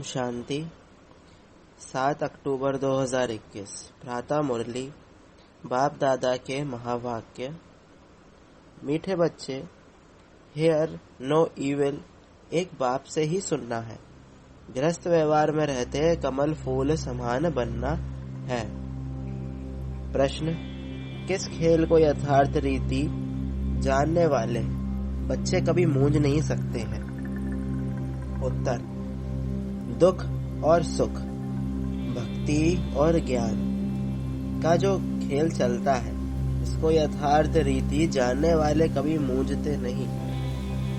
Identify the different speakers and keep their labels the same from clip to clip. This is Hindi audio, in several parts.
Speaker 1: शांति। 7 अक्टूबर 2021। भ्राता मुरली। बाप दादा के महावाक्य। मीठे बच्चे, हेयर नो इविल एक बाप से ही सुनना है। गृहस्थ व्यवहार में रहते कमल फूल समान बनना है। प्रश्न, किस खेल को यथार्थ रीति जानने वाले बच्चे कभी मूंझ नहीं सकते हैं? उत्तर, दुख और सुख, भक्ति और ज्ञान का जो खेल चलता है इसको यथार्थ रीति जानने वाले कभी मूंझते नहीं।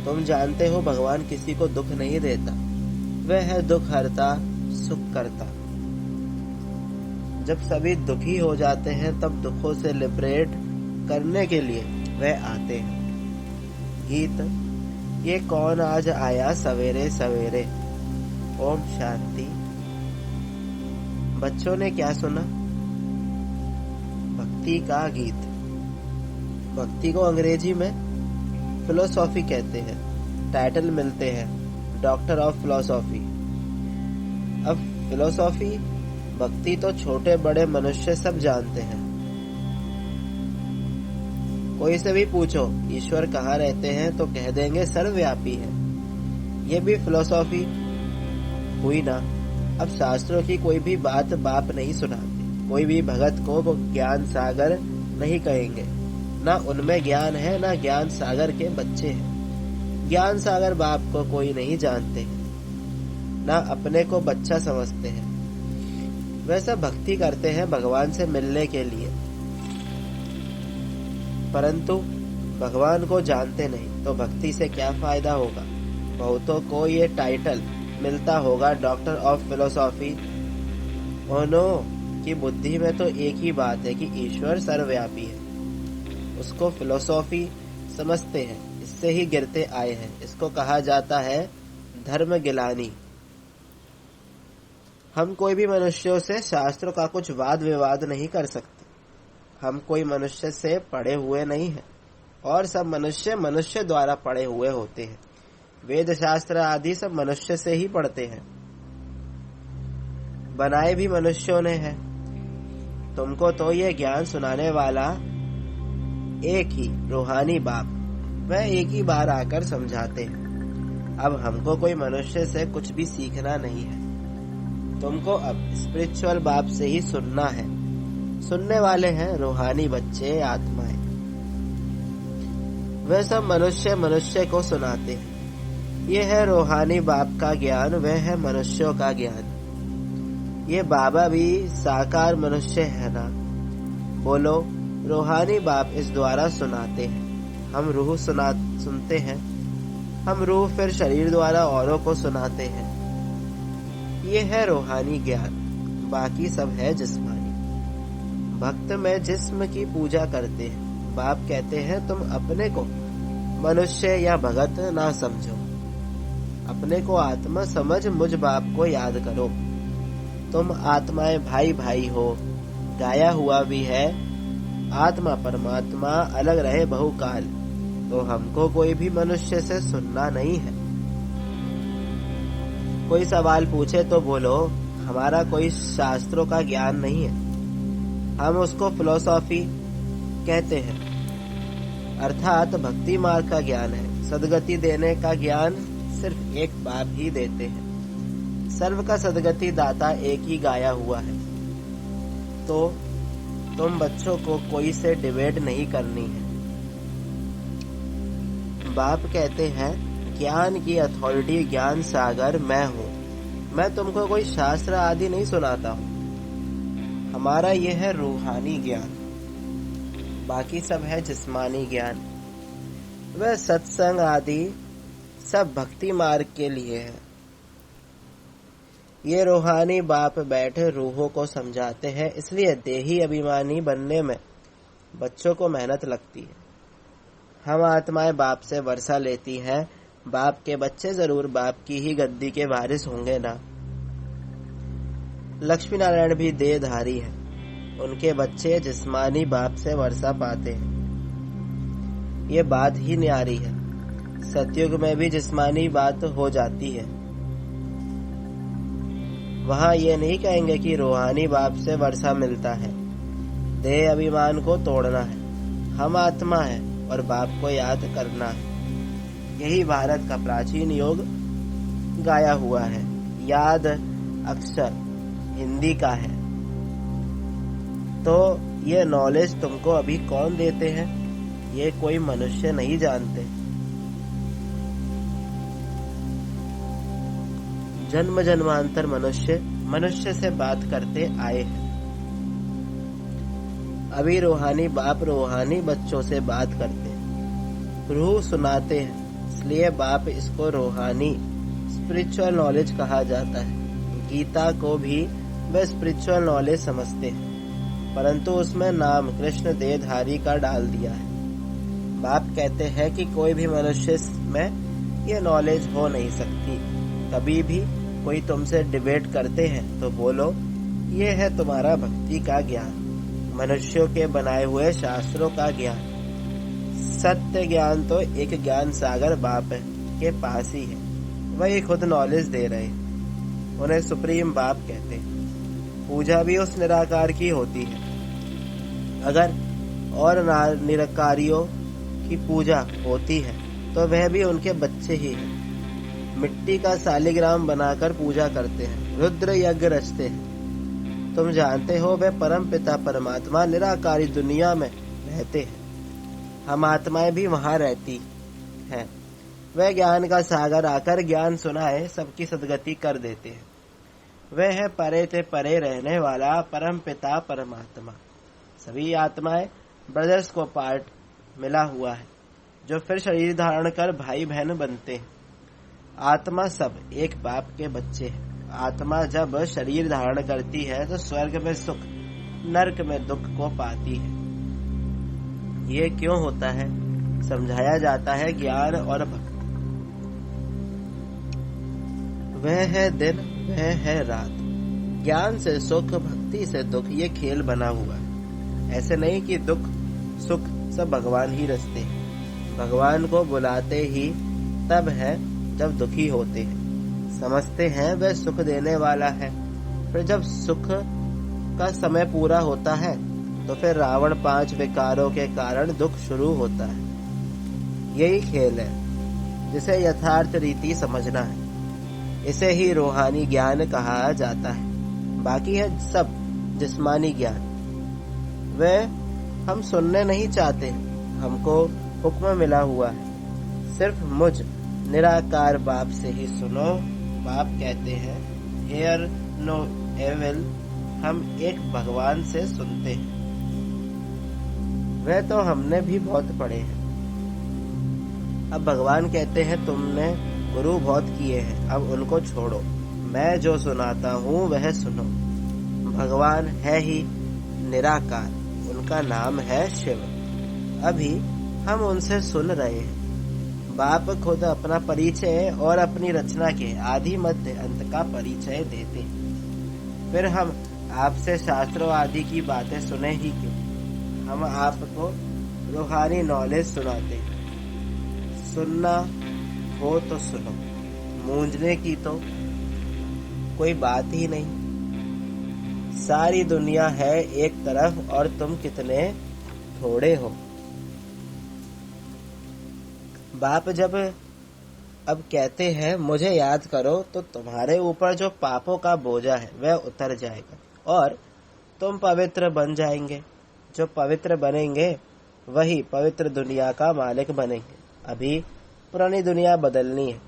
Speaker 1: तुम जानते हो भगवान किसी को दुख नहीं देता, वह है दुख हरता सुख करता। जब सभी दुखी हो जाते हैं तब दुखों से लिबरेट करने के लिए वह आते हैं। गीत, ये कौन आज आया सवेरे सवेरे। ओम शांति। बच्चों ने क्या सुना? भक्ति का गीत। भक्ति को अंग्रेजी में फिलोसॉफी कहते हैं। टाइटल मिलते हैं डॉक्टर ऑफ फिलोसॉफी। अब फिलोसॉफी, भक्ति तो छोटे बड़े मनुष्य सब जानते हैं। कोई से भी पूछो ईश्वर कहाँ रहते हैं तो कह देंगे सर्वव्यापी है। ये भी फिलोसॉफी हुई ना। अब शास्त्रों की कोई भी बात बाप नहीं सुनाते। कोई भी भगत को वो ज्ञान सागर नहीं कहेंगे। ना उनमें ज्ञान है ना ज्ञान सागर के बच्चे हैं। ज्ञान सागर बाप को कोई नहीं जानते हैं, ना अपने को बच्चा समझते हैं। वैसा भक्ति करते हैं भगवान से मिलने के लिए, परंतु भगवान को जानते नहीं तो भक्ति से क्या फायदा होगा? बहुतों को ये टाइटल मिलता होगा डॉक्टर ऑफ फिलोसॉफी। उन्हों की बुद्धि में तो एक ही बात है कि ईश्वर सर्वव्यापी है। उसको फिलोसॉफी समझते हैं, इससे ही गिरते आए हैं। इसको कहा जाता है धर्म गिलानी। हम कोई भी मनुष्यों से शास्त्रों का कुछ वाद विवाद नहीं कर सकते। हम कोई मनुष्य से पढ़े हुए नहीं हैं और सब मनुष्य द्वारा पढ़े हुए होते हैं। वेद शास्त्र आदि सब मनुष्य से ही पढ़ते हैं, बनाए भी मनुष्यों ने है। तुमको तो ये ज्ञान सुनाने वाला एक ही रूहानी बाप, वह एक ही बार आकर समझाते हैं। अब हमको कोई मनुष्य से कुछ भी सीखना नहीं है। तुमको अब स्पिरिचुअल बाप से ही सुनना है। सुनने वाले हैं रूहानी बच्चे, आत्माएं। वह सब मनुष्य को सुनाते हैं। ये है रूहानी बाप का ज्ञान, वह है मनुष्यों का ज्ञान। ये बाबा भी साकार मनुष्य है ना। बोलो, रूहानी बाप इस द्वारा सुनाते हैं। हम रूह सुनते हैं। हम रूह फिर शरीर द्वारा औरों को सुनाते हैं। ये है रूहानी ज्ञान, बाकी सब है जिस्मानी। भक्त में जिस्म की पूजा करते हैं। बाप कहते हैं तुम अपने को मनुष्य या भगत ना समझो, अपने को आत्मा समझ मुझ बाप को याद करो। तुम आत्माएं भाई भाई हो। गाया हुआ भी है आत्मा परमात्मा अलग रहे बहुकाल। तो हमको कोई भी मनुष्य से सुनना नहीं है। कोई सवाल पूछे तो बोलो हमारा कोई शास्त्रों का ज्ञान नहीं है। हम उसको फिलोसॉफी कहते हैं, अर्थात भक्ति मार्ग का ज्ञान है। सदगति देने का ज्ञान सिर्फ एक बाप ही देते हैं। सर्व का सदगति दाता एक ही गाया हुआ है। तो तुम बच्चों को कोई से डिबेट नहीं करनी है। बाप कहते हैं ज्ञान की अथॉरिटी ज्ञान सागर मैं हूँ। मैं तुमको कोई शास्त्र आदि नहीं सुनाता हूँ। हमारा यह है रूहानी ज्ञान, बाकी सब है जिस्मानी ज्ञान। वह सत्संग आदि सब भक्ति मार्ग के लिए है। ये रूहानी बाप बैठे रूहों को समझाते हैं, इसलिए देही अभिमानी बनने में बच्चों को मेहनत लगती है। हम आत्माएं बाप से वर्षा लेती हैं। बाप के बच्चे जरूर बाप की ही गद्दी के वारिस होंगे ना। लक्ष्मी नारायण भी देहधारी हैं। उनके बच्चे जिस्मानी बाप से वर्षा पाते हैं। ये बात ही न्यारी है। सतयुग में भी जिस्मानी बात हो जाती है। वहाँ ये नहीं कहेंगे कि रूहानी बाप से वर्षा मिलता है। देह अभिमान को तोड़ना है, हम आत्मा है और बाप को याद करना है। यही भारत का प्राचीन योग गाया हुआ है। याद अक्षर हिंदी का है। तो ये नॉलेज तुमको अभी कौन देते हैं? ये कोई मनुष्य नहीं जानते। जन्म जन्मांतर मनुष्य से बात करते आए हैं। अभी रूहानी बाप रूहानी बच्चों से बात करते हैं, रूह सुनाते हैं, इसलिए बाप इसको रूहानी स्पिरिचुअल नॉलेज कहा जाता है। गीता को भी वे स्पिरिचुअल नॉलेज समझते हैं, परंतु उसमें नाम कृष्ण देहधारी का डाल दिया है। बाप कहते हैं कि कोई भी मनुष्य में ये नॉलेज हो नहीं सकती। कभी भी कोई तुमसे डिबेट करते हैं तो बोलो ये है तुम्हारा भक्ति का ज्ञान, मनुष्यों के बनाए हुए शास्त्रों का ज्ञान। सत्य ज्ञान तो एक ज्ञान सागर बाप के पास ही है, वही खुद नॉलेज दे रहे हैं। उन्हें सुप्रीम बाप कहते हैं। पूजा भी उस निराकार की होती है। अगर और निराकारियों की पूजा होती है तो वह भी उनके बच्चे ही हैं। मिट्टी का शालिग्राम बनाकर पूजा करते हैं, रुद्र यज्ञ रचते हैं। तुम जानते हो वे परम पिता परमात्मा निराकारी दुनिया में रहते हैं। हम आत्माएं भी वहां रहती हैं। वह ज्ञान का सागर आकर ज्ञान सुनाए सबकी सदगति कर देते हैं। वह है परे से परे रहने वाला परम पिता परमात्मा। सभी आत्माएं ब्रदर्स को पार्ट मिला हुआ है, जो फिर शरीर धारण कर भाई बहन बनते हैं। आत्मा सब एक बाप के बच्चे हैं। आत्मा जब शरीर धारण करती है तो स्वर्ग में सुख, नरक में दुख को पाती है। ये क्यों होता है? समझाया जाता है ज्ञान और भक्ति। वह है दिन, वह है रात। ज्ञान से सुख, भक्ति से दुख, ये खेल बना हुआ है। ऐसे नहीं कि दुख सुख सब भगवान ही रचते हैं। भगवान को बुलाते ही तब है जब दुखी होते हैं। समझते हैं वह सुख देने वाला है, फिर जब सुख का समय पूरा होता है तो फिर रावण 5 विकारों के कारण दुख शुरू होता है। यही खेल है जिसे यथार्थ रीति समझना है। इसे ही रूहानी ज्ञान कहा जाता है। बाकी है सब जिस्मानी ज्ञान। वह हम सुनने नहीं चाहते। हमको हुक्म मिला हुआ है, सिर्फ मुझ निराकार बाप से ही सुनो। बाप कहते हैं हेयर नो एविल। हम एक भगवान से सुनते हैं। वह तो हमने भी बहुत पढ़े हैं। अब भगवान कहते हैं तुमने गुरु बहुत किए हैं, अब उनको छोड़ो। मैं जो सुनाता हूँ वह सुनो। भगवान है ही निराकार, उनका नाम है शिव। अभी हम उनसे सुन रहे हैं। बाप खुद अपना परिचय और अपनी रचना के आदि मध्य अंत का परिचय देते हैं। फिर हम आपसे शास्त्रों आदि की बातें सुने ही क्यों? हम आपको रूहानी नॉलेज सुनाते हैं। सुनना हो तो सुनो, मूंझने की तो कोई बात ही नहीं। सारी दुनिया है एक तरफ और तुम कितने थोड़े हो। बाप जब अब कहते हैं मुझे याद करो, तो तुम्हारे ऊपर जो पापों का बोझा है वह उतर जाएगा और तुम पवित्र बन जाएंगे। जो पवित्र बनेंगे वही पवित्र दुनिया का मालिक बनेंगे। अभी पुरानी दुनिया बदलनी है।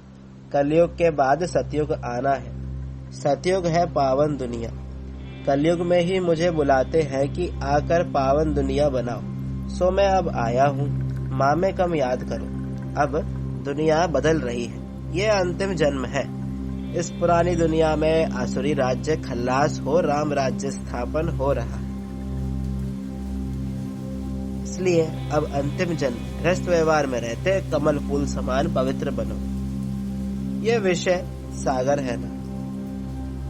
Speaker 1: कलयुग के बाद सतयुग आना है। सतयुग है पावन दुनिया। कलयुग में ही मुझे बुलाते हैं कि आकर पावन दुनिया बनाओ। सो मैं अब आया हूँ। माँ में कम याद करो। अब दुनिया बदल रही है। ये अंतिम जन्म है। इस पुरानी दुनिया में आसुरी राज्य खल्लास हो, राम राज्य स्थापन हो रहा है। इसलिए अब अंतिम जन्म गृहस्थ व्यवहार में रहते कमल फूल समान पवित्र बनो। ये विषय सागर है ना।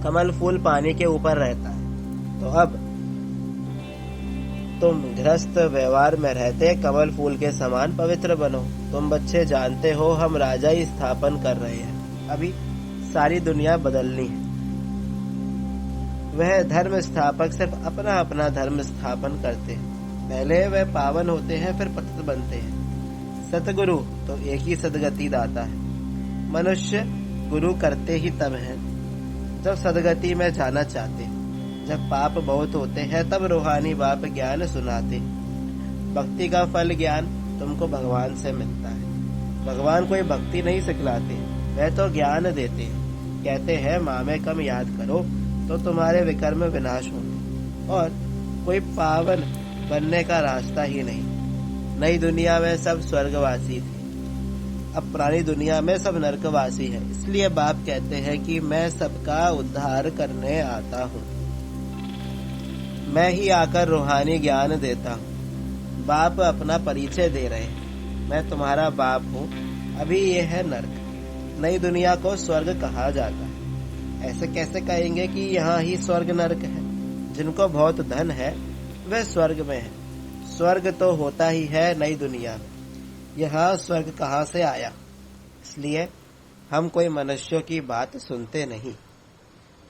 Speaker 1: कमल फूल पानी के ऊपर रहता है। तो अब तुम गृहस्थ व्यवहार में रहते कमल फूल के समान पवित्र बनो। तुम बच्चे जानते हो हम राजा ही स्थापन कर रहे हैं। अभी सारी दुनिया बदलनी है। वह धर्म स्थापक सिर्फ अपना अपना धर्म स्थापन करते हैं। पहले वह पावन होते हैं, फिर पतित बनते हैं। सतगुरु तो एक ही सदगति दाता है। मनुष्य गुरु करते ही तब है जब सदगति में जाना चाहते। जब पाप बहुत होते हैं तब रूहानी बाप ज्ञान सुनाते। भक्ति का फल ज्ञान तुमको भगवान से मिलता है। भगवान कोई भक्ति नहीं सिखलाते, वह तो ज्ञान देते हैं। कहते हैं माँ में कम याद करो तो तुम्हारे विकर्म विनाश होंगे। और कोई पावन बनने का रास्ता ही नहीं। नई दुनिया में सब स्वर्गवासी थे, अब पुरानी दुनिया में सब नरकवासी है। इसलिए बाप कहते हैं कि मैं सबका उद्धार करने आता हूँ। मैं ही आकर रूहानी ज्ञान देता हूँ। बाप अपना परिचय दे रहे हैं, मैं तुम्हारा बाप हूँ। अभी ये है नरक, नई दुनिया को स्वर्ग कहा जाता है। ऐसे कैसे कहेंगे कि यहाँ ही स्वर्ग नरक है? जिनको बहुत धन है वह स्वर्ग में है। स्वर्ग तो होता ही है नई दुनिया में, यहाँ स्वर्ग कहाँ से आया? इसलिए हम कोई मनुष्यों की बात सुनते नहीं।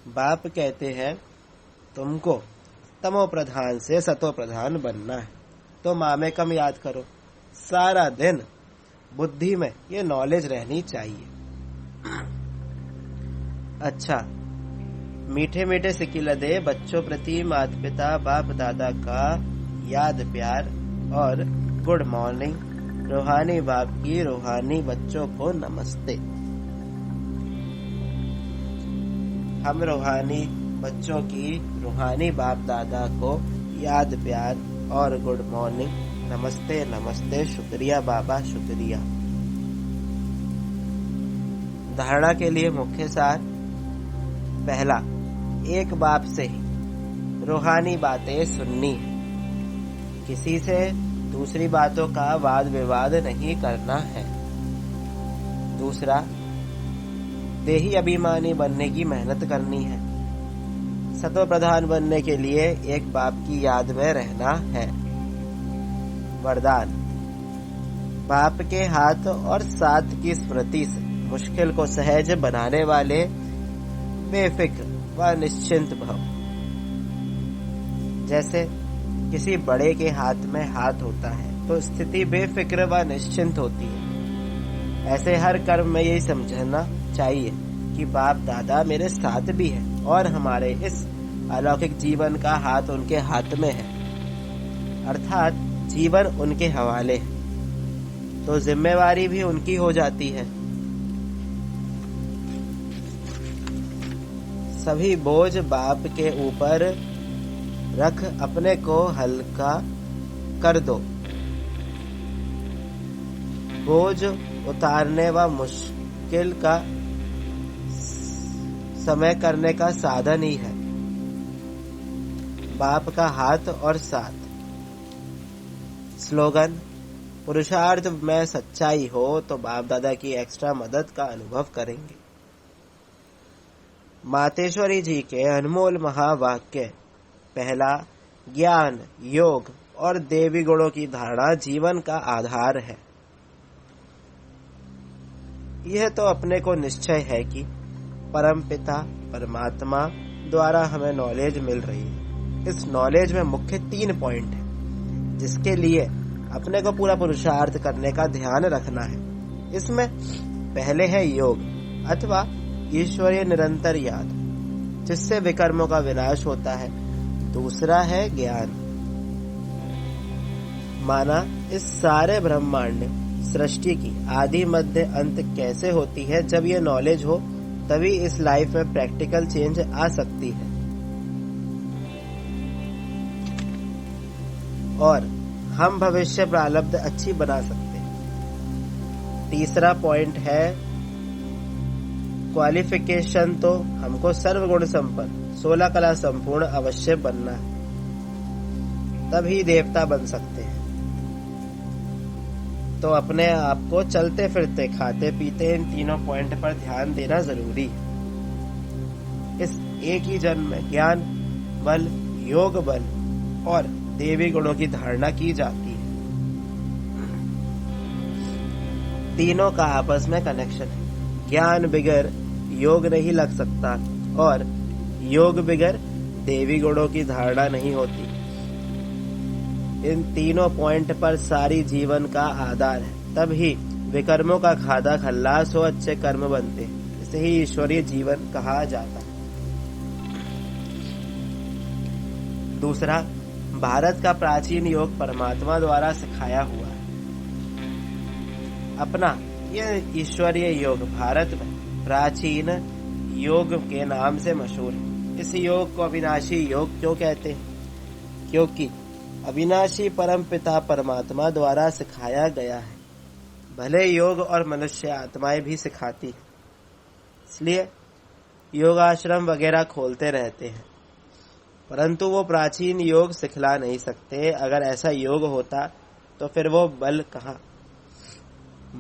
Speaker 1: बाप कहते हैं तुमको तमो प्रधान से सतो प्रधान बनना है, तो माँ में कम याद करो। सारा दिन बुद्धि में ये नॉलेज रहनी चाहिए। अच्छा, मीठे मीठे सिकिल दे बच्चों प्रति माता पिता बाप दादा का याद प्यार और गुड मॉर्निंग। रूहानी बाप की रूहानी बच्चों को नमस्ते। हम रूहानी बच्चों की रूहानी बाप दादा को याद प्यार और गुड मॉर्निंग, नमस्ते नमस्ते, शुक्रिया बाबा शुक्रिया। धारणा के लिए मुख्य सार। पहला, एक बाप से ही रूहानी बातें सुननी। किसी से दूसरी बातों का वाद विवाद नहीं करना है। दूसरा, देही अभिमानी बनने की मेहनत करनी है। सतो प्रधान बनने के लिए एक बाप की याद में रहना है। वरदान, बाप के हाथ और साथ की स्मृति से मुश्किल को सहज बनाने वाले बेफिक्र व निश्चिंत भव। जैसे किसी बड़े के हाथ में हाथ होता है तो स्थिति बेफिक्र व निश्चिंत होती है। ऐसे हर कर्म में यही समझना चाहिए कि बाप दादा मेरे साथ भी है और हमारे इस अलौकिक जीवन का हाथ उनके हाथ में है, अर्थात जीवन उनके हवाले है, तो जिम्मेवारी भी उनकी हो जाती है। सभी बोझ बाप के ऊपर रख अपने को हल्का कर दो। बोझ उतारने व मुश्किल का समय करने का साधन ही है बाप का हाथ और साथ। स्लोगन, पुरुषार्थ में सच्चाई हो तो बाप दादा की एक्स्ट्रा मदद का अनुभव करेंगे। मातेश्वरी जी के अनमोल महावाक्य। पहला, ज्ञान योग और देवी गुणों की धारणा जीवन का आधार है। यह तो अपने को निश्चय है कि परम पिता परमात्मा द्वारा हमें नॉलेज मिल रही है। इस नॉलेज में मुख्य 3 पॉइंट है जिसके लिए अपने को पूरा पुरुषार्थ करने का ध्यान रखना है। इसमें पहले है योग अथवा ईश्वरीय निरंतर याद, जिससे विकर्मों का विनाश होता है। दूसरा है ज्ञान, माना इस सारे ब्रह्मांड सृष्टि की आदि मध्य अंत कैसे होती है। जब ये नॉलेज हो तभी इस लाइफ में प्रैक्टिकल चेंज आ सकती है। और हम भविष्य प्रारब्ध अच्छी बना सकते हैं। तीसरा पॉइंट है क्वालिफिकेशन, तो हमको सर्वगुण संपन्न 16 कला संपूर्ण अवश्य बनना है, तभी देवता बन सकते हैं। तो अपने आप को चलते फिरते खाते पीते इन तीनों पॉइंट पर ध्यान देना जरूरी है। इस एक ही जन्म में ज्ञान बल, योग बल और देवी गुणों की धारणा की जाती है। तीनों का आपस में कनेक्शन है। ज्ञान बिगर योग नहीं लग सकता और योग बिगर देवी गुणों की धारणा नहीं होती। इन तीनों पॉइंट पर सारी जीवन का आधार है, तभी विकर्मों का खादा खल्लास हो अच्छे कर्म बनते, इसे ही ईश्वरीय जीवन कहा जाता है। दूसरा, भारत का प्राचीन योग परमात्मा द्वारा सिखाया हुआ है। अपना यह ईश्वरीय योग भारत में प्राचीन योग के नाम से मशहूर है। इस योग को अविनाशी योग क्यों कहते हैं? क्योंकि अविनाशी परम पिता परमात्मा द्वारा सिखाया गया है। भले योग और मनुष्य आत्माएं भी सिखाती है, इसलिए योगाश्रम वगैरह खोलते रहते हैं, परंतु वो प्राचीन योग सिखला नहीं सकते। अगर ऐसा योग होता तो फिर वो बल कहाँ?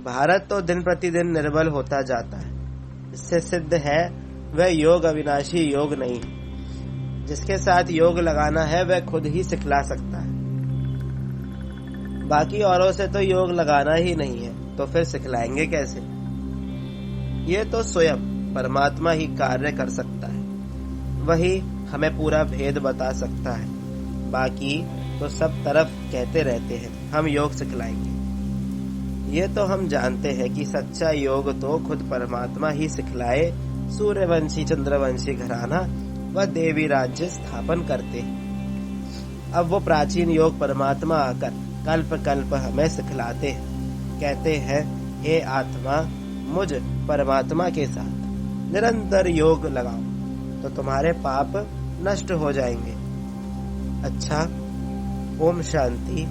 Speaker 1: भारत तो दिन प्रतिदिन निर्बल होता जाता है, इससे सिद्ध है वह योग अविनाशी योग नहीं है। जिसके साथ योग लगाना है वह खुद ही सिखला सकता है। बाकी औरों से तो योग लगाना ही नहीं है, तो फिर सिखलाएंगे कैसे? ये तो स्वयं परमात्मा ही कार्य कर सकता है, वही हमें पूरा भेद बता सकता है। बाकी तो सब तरफ कहते रहते हैं हम योग सिखलाएंगे। ये तो हम जानते हैं कि सच्चा योग तो खुद परमात्मा ही सिखलाए सूर्यवंशी चंद्रवंशी घराना व देवी राज्य स्थापन करते हैं। अब वो प्राचीन योग परमात्मा आकर कल्प कल्प हमें सिखलाते हैं, कहते हैं हे आत्मा मुझ परमात्मा के साथ निरंतर योग लगाओ तो तुम्हारे पाप नष्ट हो जाएंगे। अच्छा, ओम शांति।